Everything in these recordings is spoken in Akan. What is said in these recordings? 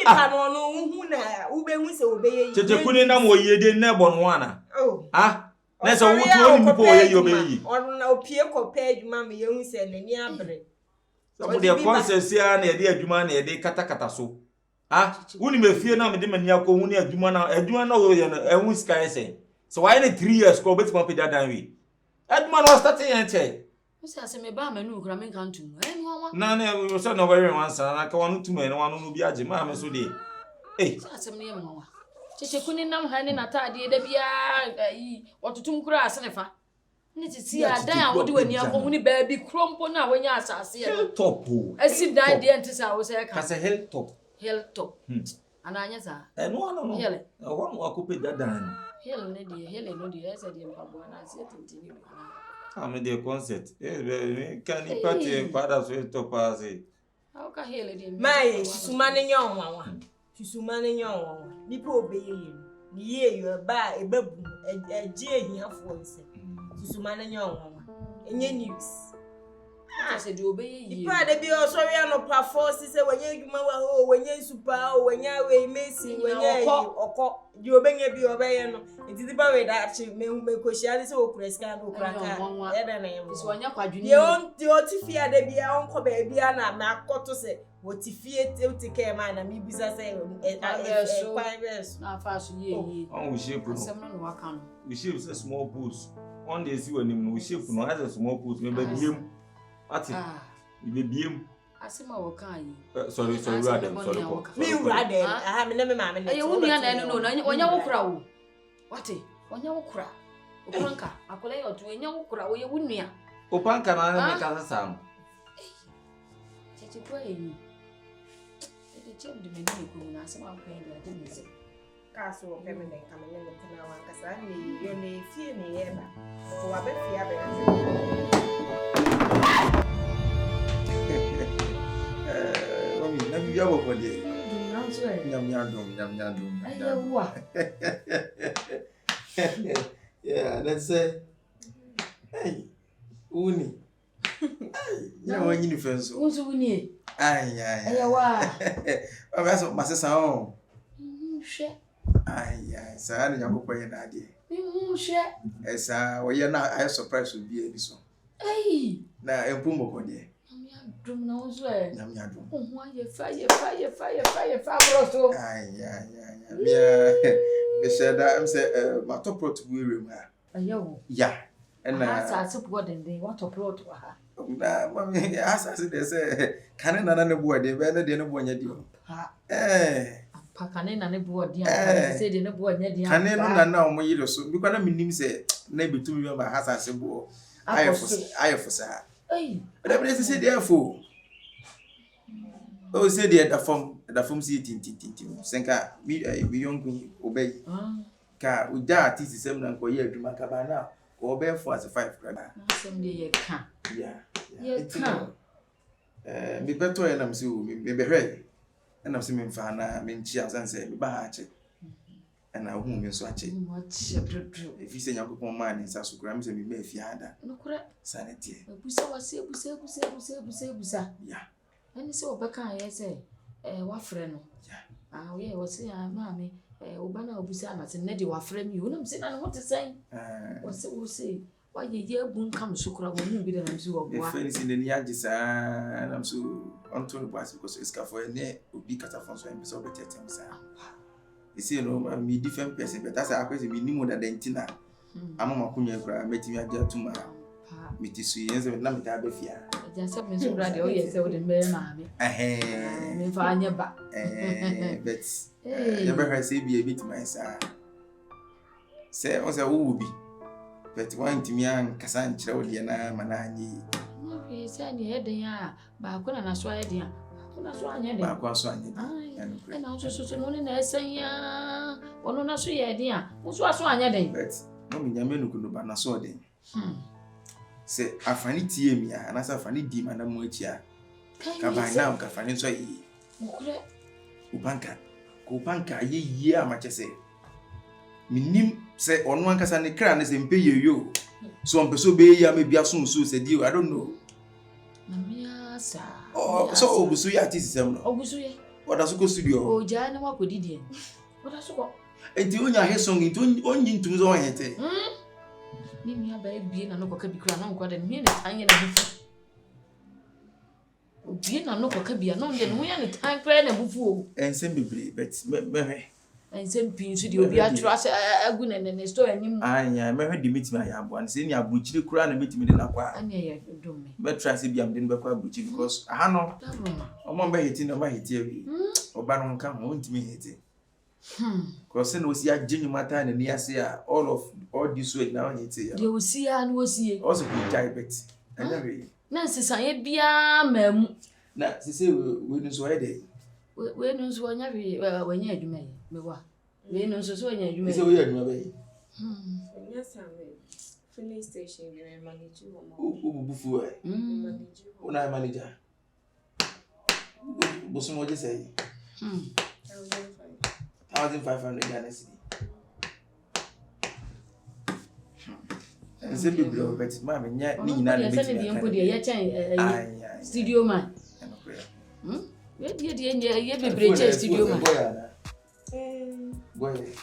ni pano no hu na ube hu se obe Cheche kuni na mo yede na bon wana. Oh. Ah. Na so wuti oni mi po ye obe yi. Onu na opie ko pe adwuma me ye hu se nani abre. So the concept ya na ye de adwuma na ye de kata so. Ah, uni me fie na me de mani akọ hu ni adwuma na o ye no ehun sky say. So why na 3 years ko beti mo pe dadan wi. Adwuma no start yen che. Usa se me ba manu kura me kan tu. Nwa. Na we so no very one san na ka wonu tu me no wanu no bi age ma me so de. Eh, Asem ne nwa. Cheche kuni nam ha ne natade da bia yi otutum kura asenefa. Ne titi adan a wodi wani akọ huni ba bi krompo na wanya asase ye. Top. Esi dan de ntisa wo se ka. Ka se hilltop. Hilltop. Ananya za. No. Hill. Wonu akope dadan. Hill ne de hill no de ese de mpabo na ase tintini. I'm the concept. Can you party father so to pass it? How ka hill de. Mai susumane nyonwa. Susumane nyonwa. Nipa obeye yi. Ni ye yo ba ebabu eje ehiafo nse. Susumane nyonwa. Enye news. Ase de obeye yi. Nipa de bi o sori anopa force se wenye adwuma wa ho wenye super o wenye we mesi wenye okọ di obenye bi obeye no ntiti ba we da chi me koshia se okura ska no okura ka e da na yemo so anya kwadwini de o tifia de bi a onko ba bia na ma akoto se wo tifie te ke ma na mi bisa se na fa so ye on we shape no asem no waka no we shape say small boots on dey see when no we shape no as a small boots me ba biem ati we biem asema woka yi sorry Adam sorry ko me Adam aha me na me ma me aye wonu ya na no onya wokura wo wate onya wokura opanka akola yi otu onya wokura wo ye wunua opanka na me ka sam cheche ko yi ede chem de me ni ko na asema ko yi de me se kaso pe me den kama ne tena wan kasa ni yo ne fie ne ye ba ko wa be fie ba na bibia boko de nanso e nyam aye wa yeah let's say hey uni ya wanyi ni fenso unso uni ay aye wa ba so masesa o hwe ay sa na yakopɔ ye na ade hwe esa wo ye na ay surprise obi ani so na empu moko de dum na unso e nyam dum ho aye fa bro ay bia be sheda am say ma top prot buere ma aye wo ya na asa support den what top prot wa ha na mami asa se de say kan na ne bo de be na de ne bo nya di pa kan na ne bo de an say de ne bo nya di kan no na o mo yire so bi kwa na minim say na betumi ba asa se bo ayefo sa but every say dey for o say dey da form see tintin senka mi yongu obey ka uja artist sem na ko ye adwuma ka ba na ko obey for as 5 grada sem dey ye ka yeah ka mi beto e na msi o mi behwe na msi mi mfa na mi nchi asan say mi ba ha che na hu mi so ache mo che bru e fi se nyakopon ma ni sa so kura mi se mi ba fi ada no kura sanete busa wase busa yeah ani se obeka ye se wa frɛ no yeah we wase maame oba na obusa na se ne de wa frɛ mi wona mse na no te sɛn wase wa ye agun kam so kura wo mu bi da na mse wo boa e fe ni se ni agisa na mso onto no basi ko so iska fo ne obi kata fon so en so betetem sa isi no mi different person but as akwese mi ni mo da dentina amama kunya kura metimi agya tuma mitisu yenze na meta abefia ja se me so radio ye se wo de me maame me fa anya ba but you better say be a bit my sa say o se wo bi but one timi an kasa nkyere wo de na mananyi no be say ni heden a ba ko na so heden a na so anya de ba ko so anya na so no na esen ya ono na so ye den a wo so anya den but no mi nyame no kuno ba na so den se afani tie mi a na sa afani di ma na mo achi a ka ba na ka afani so yi okure upanka ye a ma chese minim se ono ankasa ne kra ne se mpe ye yo so mpeso be ya me bia so se di I don't know na mi asa so obusu ya artist sem no obusu ye Oda so ko studio. O ja na wa ko didi. Oda so ko. Enti onya he song enti onyi ntum so hete. Ni mi aba ebie na no ko ka bi kura na nko da mi na tanye na bufu. Obie na no ko ka bia no de no ya ne tan kra na bufu o. Ensem bebre but mehwe. Ensem pin so de obi atro ase agu na store anyim. Anya mehwe de metimi ayabo an se ni abuchiri kura na metimi de nakwa. Anya ya dom me. Be try se biam de no bekwa abuchiri because aha no. Omo mbe hiti no ma hiti awi. Oba no nka ho ntimi hiti. Because no see a genuine matter na ni ase a all this way now hiti ya. De osi ya no osi. Also be diabetes. Anya we. Na nsesan bia mamu Na sese we no so hede. we no so nya we wanya adwuma yi mewa we no so nya adwuma Sese we adwuma be. Yes, I'm filling station we manage you. Bufu e. Una manager. Bosu mo je say. 1,500 Ghana cedi. Nse be blow bet ma me nya ni nyina na be ti ya de ya chen studio man. We die ye bebre che studio man. Boy.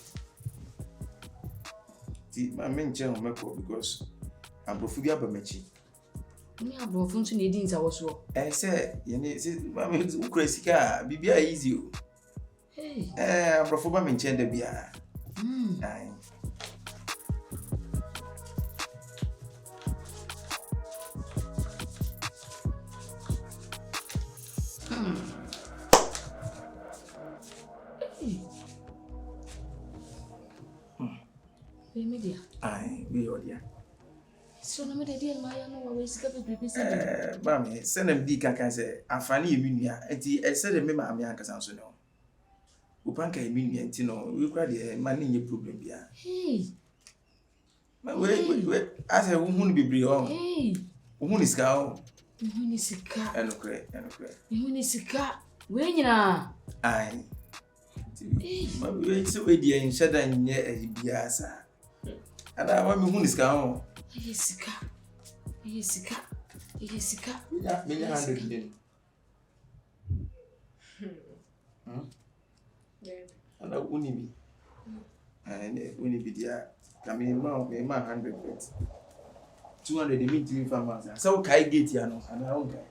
Ti ma me nche ho meko because abrofu bi abamechi. Ni abrofu nso na edi nsa wo so. Say ye ni se ma me ukura sika bibia easy o. Abrofu ba me nche nda bia. Ai. Media. Ai, we odia. So na me de dia ma ya no wa we sika pepe se. Ba me se na mdi kan se afani eminua enti ese de me ma me ankasa so no. Upanka eminua enti no we kra de ma ne nye problem bia. Ma we ase wo hunu bibiri o. Wo hunu sika o. Hunu sika. Enokre. Hunu sika. We nyina. Ai. Ma we se we die nshada nye bia sa. Ada wa me hunu sika o. Sika. Me 100 din. Ana unibi. Ne unibi dia. Kami ma 100 bet. 200 mean 3 farmers. So kai gate ya no. Ana on kai.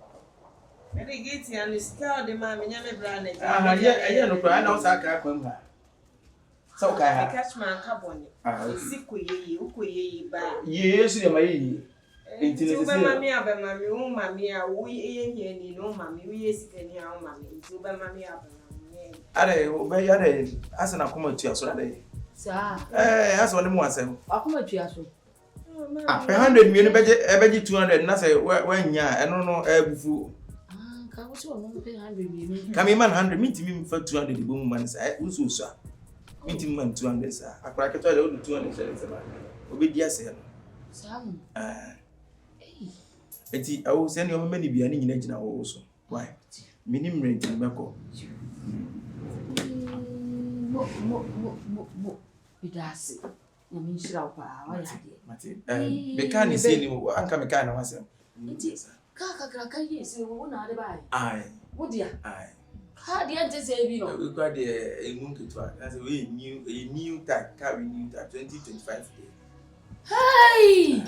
Ede gate ya no sika de ma me nya me bra na. Yeah, no problem. Ana o sa ka kwam ha. So kai ha. Catch man carbon. Sikoye, ukoye ba. Yesu de mai. Intine se mami abamami o mami a wo ye ni no mami wo ye sikani a o mami nti ba mami abamami are o be ya de asana kuma tu aso de sa aso ne mu asem akuma tu aso 100 million beje 200 na say wanya eno no abufu ka wo se no pe 100 million kami man 100 minti mi fa 200 de bomu man sa usu so minti man 200 sa akra keto de 200 sa ba obedi ase no sa eti awu se ne o mema ni bia ni nyina gina wo so why minim rent ni meko mo bidase na mi shira pa wa ya de mate mechanic se ni anka mechanic na wasem eti ka ka yesi wo na de bai ai wo dia ai ka dia nte se bi no we got the engun ketwa that's a new tag car renew that 2025 day hey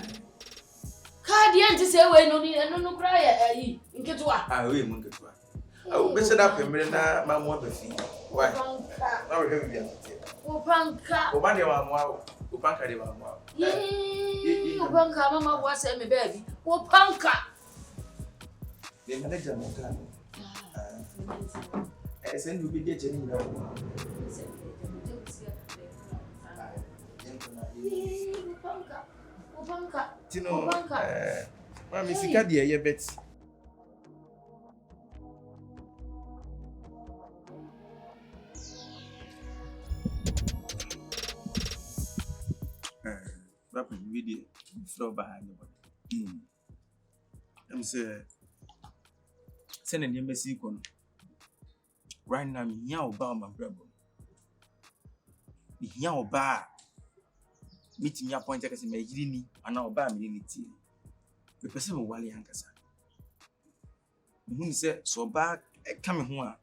ka dia nte se we no ni no kra ya yi nketwa we engun ketwa awu be seda pemre na mamu abafi why na we have bia opanka obande wa mu opanka de wa mu opanka mama wa se me baby opanka the manager mo ka send you be there cheni na opanka tino mami sika de ye bet Papa video flow behind you. I'm say send an embassy kono. Right now me here oba my brother. Me here oba. Meet me appoint akase me yiri ni ana oba me ni tie. Me pese me wale hankasa. Me hu say so oba ka me ho a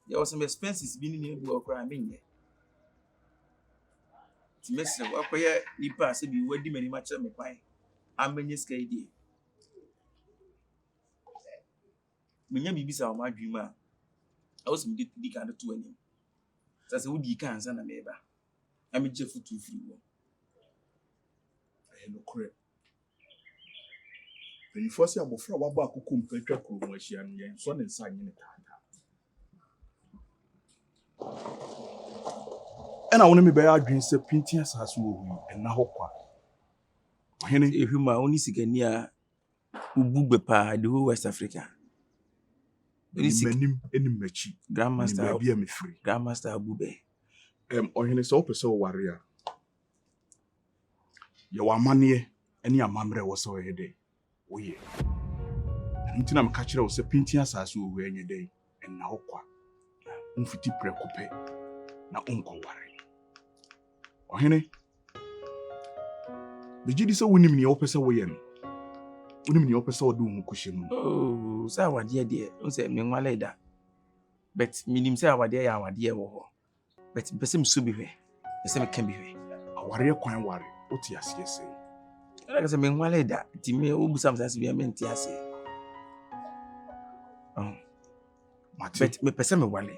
there was some expenses being in the work. I mean, to miss what you pass, if you were the many much of me pie. I'm in this case. Menya bibisa ma adwuma a wosim di kan to anim sase wo di kan sa na meba am je futu free wo no kore when force abofra waba akoko mpatwa kuro mo ahia no yen so ne nsa anyi ne tata ena wona me be adwen se pintin asase wo hu ena hokwa ohene ehuma oni sikani a ubugbe pa the whole West Africa. Menim machi Grandmaster be me free Grandmaster Abube ohene so opese wo ware a ye wa amane ene amamre wo so hede wo ye ntina me ka kire wo se pintin asase wo hu enye dei ena hokwa mfiti prekope na onko ware ohene bejidi se wonim ne opese wo ye no wonim ne opese wo de wo kuhye no oh sa wade de o se me nwale da but minim se awade ya awade wo ho but pese me so bi hwe pese me kan bi hwe aware kwan ware oti ase ese ela ka se me nwale da ti me obusam sa se bi me nti ase but me pese me wale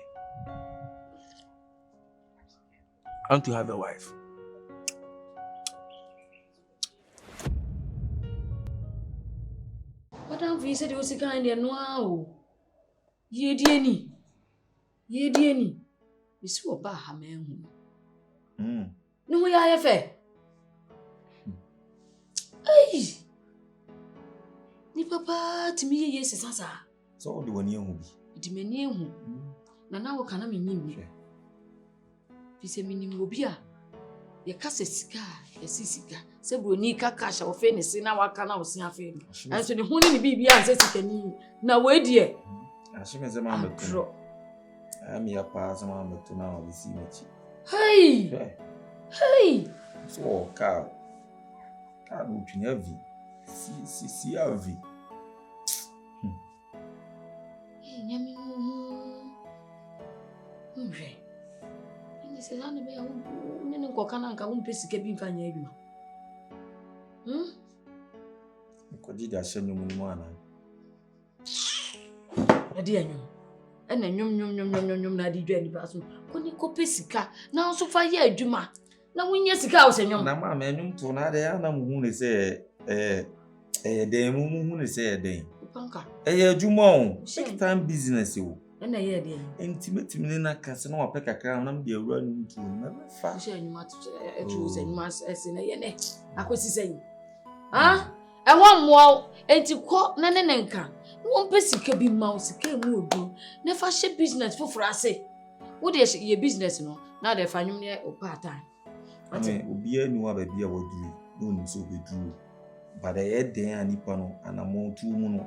I want to have a wife. What am I said you was kind of no. Ye dieni. You see what ba ha men. No we are fe. Hey. Ni papa ti mi ye sesa. So the one you bi. Di mani hu. Na wo kana me nyim. Fi se minim obi a ye kasa sika ye sisika se broni ka cash wo fe ne se na waka na wo se afa ni anso ne huni ni bibia anse sika ni na we die Ashime ze ma metu ami ya pa se ma metu na wo si mechi hey so ka do twinya vi si avi nyami mwe se zane be nene nkoka na nka umpe sike bi nka nya adwuma ko di da hye nyum mu ana ade anyum ena nyum na di dwa ni ba so ko ni ko pe sika na so fa ye adwuma na wonye sika o se nyum na ma nyum to na de ana mu hu ne se den mu hu ne se den panka adwuma o big time business o ena ye de intimate na kase na wa peka kra na mde awura nu ntu na fa she anyuma etu se anyuma ese na ye ne akosi sen e won mo enti ko na ne nka won pe sika bi ma sika mu odu na fa she business foforo ase wo de ye business no na de fa nyum ne o part time obi anu wa ba bia waduru no ni so beduru bada ye den anipa no anamo tu mu no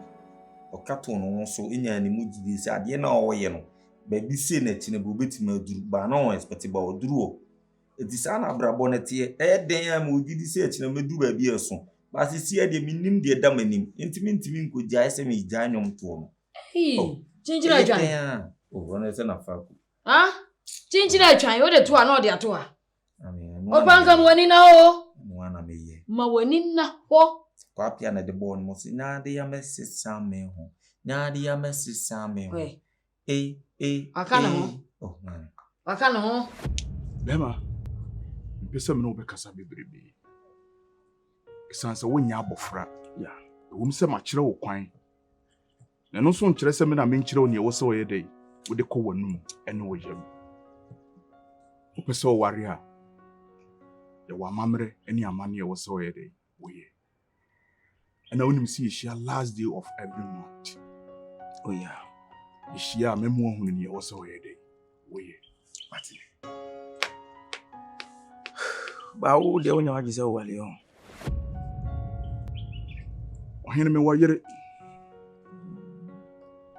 okato no so enya ni mu gidi se ade na owoye no ba bi se na ti na bo betima aduru ba na on expect ba oduru o edi sa na brabo na tie den a mu gidi se ti na medu ba bi eso ba se si ade minim de da manim intimi nko gya ese me gya nyom to no chinchira atwan o na se na fa ko chinchira atwan o de to a na o de ato a amen o panga mo wani na o mo ana meye ma wani na ho kwa pia na de bon mo si na de ya mesisa me ho na de ya mesisa me ho akana ho oh man akana ho bema mpesa me no be kasa bebrebe esanse wonya abofra ya wo mse ma kire wo kwan na no so nkire se me na me nkire wo ne wo se wo ye dai wo de ko wanum ene wo yam wo pese wo ware a ya wa mamre ene amane wo se wo ye dai wo ye. And I want to see she last day of every month. Oh yeah. She memo hu ni also here day. We. Mati. Ba wo de wonya wage se wale on. Ohene me wayere.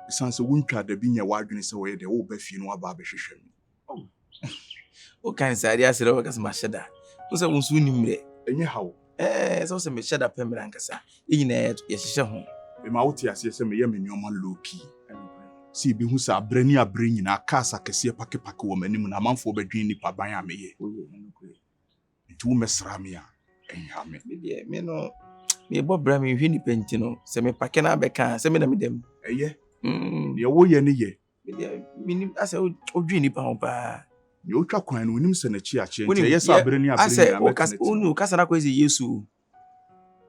Sanse wuntwa da bi nya wadwene se we de wo ba fi no aba behwehwem. Oh. O kan sari asere wo kasa ma sheda. Wo se wonsu nimre. Enye hawo. So se me sheda pemra nkasa. Enyina ye hihye ho. E ma wote ase se me ye me nyoma low key. See be who sa brani a bring in a casa kese pake woman na amanfo bedwin nipa ban a meye. Nti wo mesra me a enha me. Me no me bo bra me hwe nipa nti no se me pake na beka se me na me dem. Eye. Ye wo ye ne ye. Me ni ase odwi nipa ho pa. Ye otwa kwan no onim se na chi a che nti ye sa brani a bring na meka. Ase onu kasa na kwezi Yesu.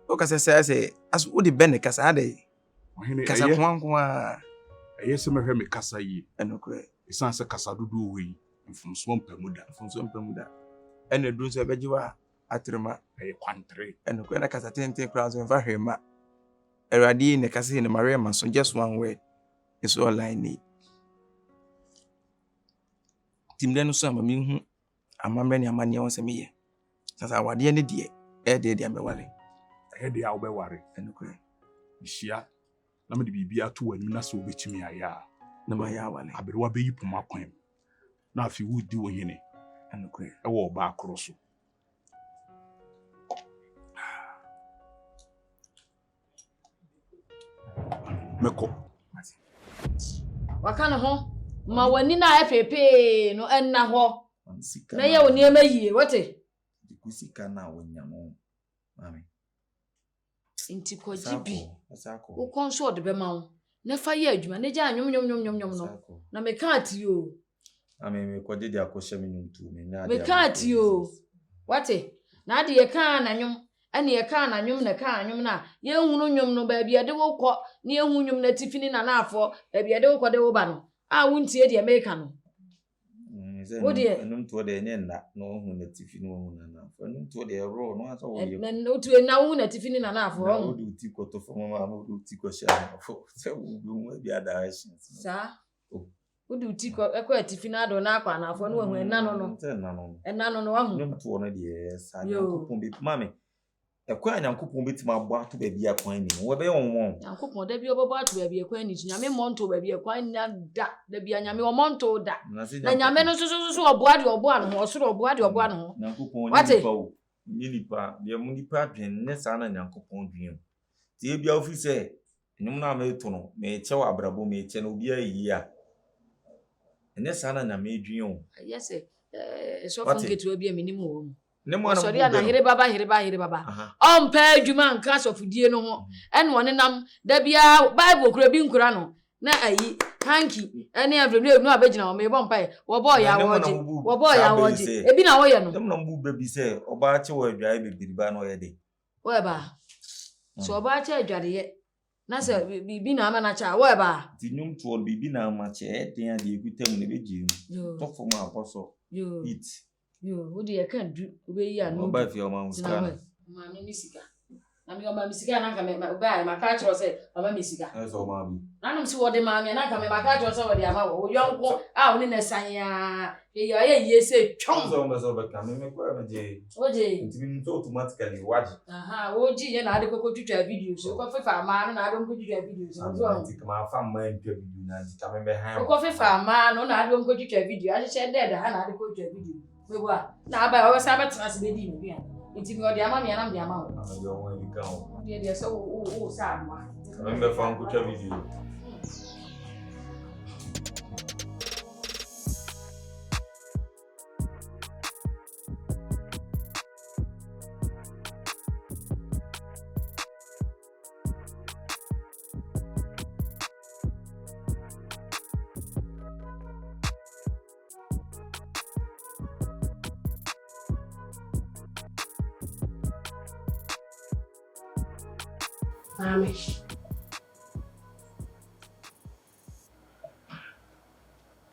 O kasa se as wo de ben kasa ade. Kasa kwa Eye se mehwe me kasa yi. Enokwe. Isan se kasa dudu we mfumso mpamuda. Ene dun so bejiwa atrema Eye kwantre. enokwe na kasa tenten kra so mfa hwema. Eradi ne kasa ne Maria man so just one word. It's all I need. Timde no so amami hu amamre ne amane won se meye. Sasa wade ne de de amewale. Eye de a wo be ware. Enokwe. Ihia na me de bibi ato wani na so obetimi aya. Na ma ya wale. Aberewa be yipoma kwan. Na afi wo di wo hene. Enokwe. E wo ba akoro so. Meko. Wakana ho ma wani na pepe no enna ho na ye woni emayi wote Dikusika na wonyamo mami inti ko jibi wo konso de be ma wo na fa ye adwuma na ja nyom no na me ka ati o me ko de akoshe me nyum tu me na me ka ati o wote na de ye ka na nyom ene ye ka na nyom na ka nyom na ye hunu nyom no ba bia de wo kọ na ye hu nyom na tifini na na afọ ba bia de wo kọ de wo ba no a wuntie de me ka no enum to de ne na no hu na tifini wo na na enum to de ro no aso wo ye na otu na hu na tifini na na afọ wo du ti ko to fo mama wo du ti ko sha afọ se wo bu bia direction sa wo du ti ko ekọ tifini ado na akwa na afọ no hu enna no wa hu enum to no de sa yakopon bi mami ekwa nyankopon betima abo ato ba bia kwan ni wo be won nyankopon da bi obobo ato ba bia kwan ni nyame monto ba bia kwan na da bia nyame o monto da na nyame no so obo ade obo ano ho so obo ade obo ano ho nyankopon ni nipa bia mu nipa dwen ne sa na nyankopon dwen ti e bia ofi se nyum na me to no me che wa abrabo me che no bia yi a ne sa na na me dwen o yes so fungetu bia minimum wo ne mo na sorry na hire baba ompa adwuma nka sofudie no ho ene woni nam da bia bible kura bi nkura no na ayi hanki ene avreble no abegina o me bompa wo boy ya woje ebi na wo ye no dem na mbu bebi se oba che wo adwae bebiriba na o ye de wo ba so oba che adware ye na se bibi na ama na cha wo ba ti nyum to bibi na ama che den ade ekutam ne beji to fo ma aposo eat yo wo de kan du obeyi anu oba fi o ma uska ma me misika na me o ma misika na ka me ba ma ka chro se mama misika so ma bi nanum si wo de ma me na ka me ma ka chro se wo de ama wo yonko a wo ni na san ya ye ye se twon so ba ka me kwa me je oje nti bi nto automatically waji wo ji ye na ade kokko twitwa video so ko fefa ma no na ade kokko twitwa video so nti kama fa ma ntwa video na nti ka me be han ko fefa ma no na ade kokko twitwa video a che de ha na ade kokko twitwa video Mewa na ba o sa betra se bedi no bia nti me o de ama me na me ama o yo won di kan o de so o sa anwa me be fa nko twa video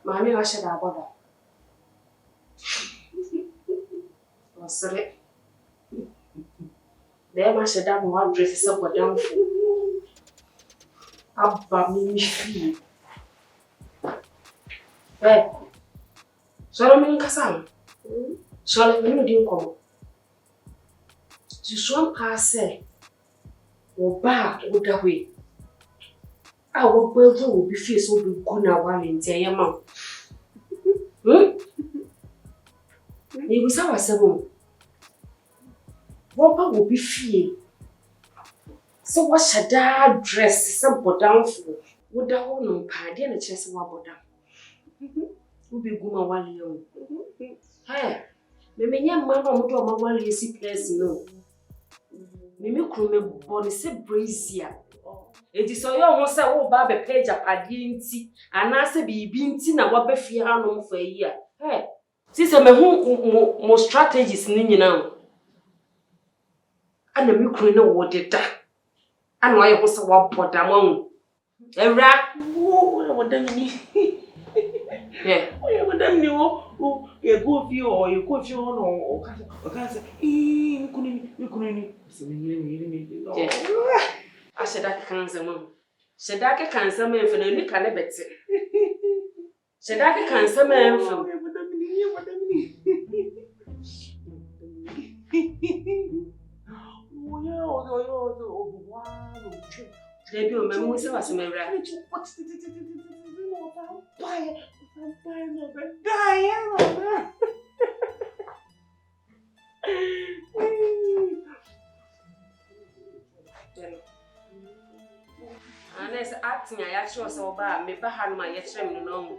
Mami lascia da boda. Wasere. De ma she da mo dress se boda mfu. Abba mi fi. Solo mi nkasa. Solo mi di nko. Ti so ka se. Wo ba wo da hwe. A wo gbevu wo bi fi so bi ku na wa le nti ayema. Ni busa wasebo. Wo ba wo bi fi. So what shada dress some bodamfo. woda ho no pa de na kyerɛ sɛ waboda wo be gu ma wale o me menya mma no mo do ma wale si place no me kru me bɔ ne sɛ brazier edi so yo ho sɛ wo ba be page apade nti ana sɛ bibi nti na wa ba fie ha no mfa yi a si sɛ me hu mo strategies ni nyina ana me kru na wo deda ana wa ye ho sɛ wa boda mo Ewra wo da ni o wo da ni o e go fi o no o ka se mi kunu se mi asheda kanza mo sheda ke kanza me mfe na ni ka ne bete sheda ke kanza me mfe wo da mi Debi o memu se wase mewra. Anes acting ya sure so ba me ba ha no ma ye kire me no no.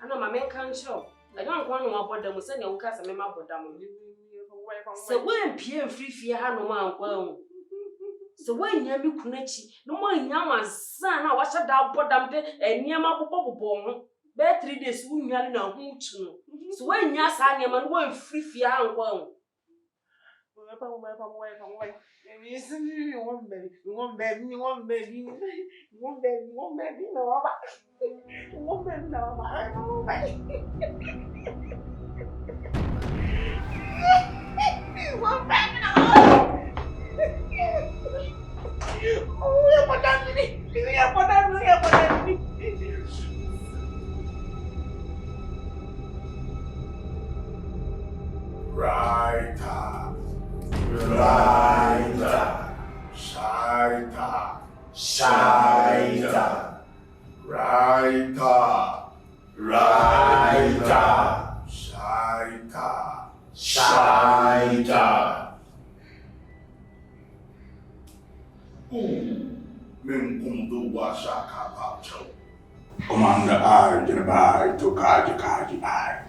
Ana ma men kan sure. I don't want no aboda mu se ne wo ka se me ma boda mu. Se wen pie mfrifie ha no ma ankwa. So when you be kunachi, no more yama son, I was a dab bodam de near my bobo. Be 3 days, we are in a hooch. So when you son, your man won't free fear and well. Commander I, General to Kaji I.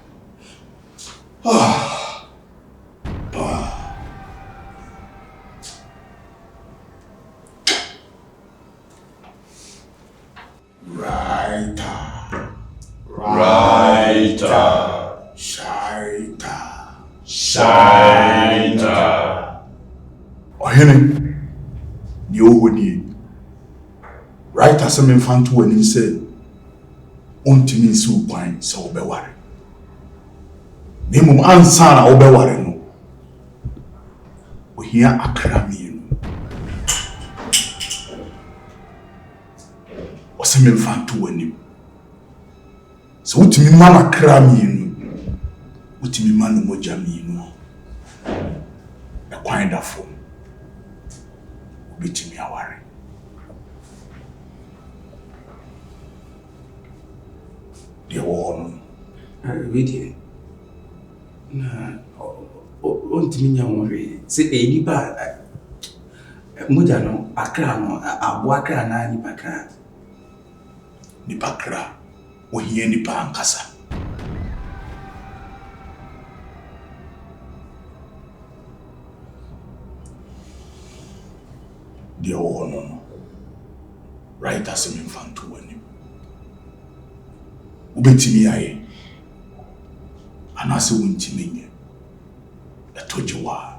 Shaita. Ohene, the Owoni. Right as a man found to an say, Ontimi su kwan se obeware. Nemum ansa na obeware no. Ohia akrami no. Ose me mfa to anim. Se utimi ma na akrami no. Utimi ma no mojami no. E kwan da fo. Obitimi aware. The one. Really? Na ontimi nya wore. Se nipa moja no akra no abo akra na nipa kra. Nipa kra. Ohia nipa ankasa. The one. Right as a man to win. Ubetimi aye anase wuntimi nye etojewa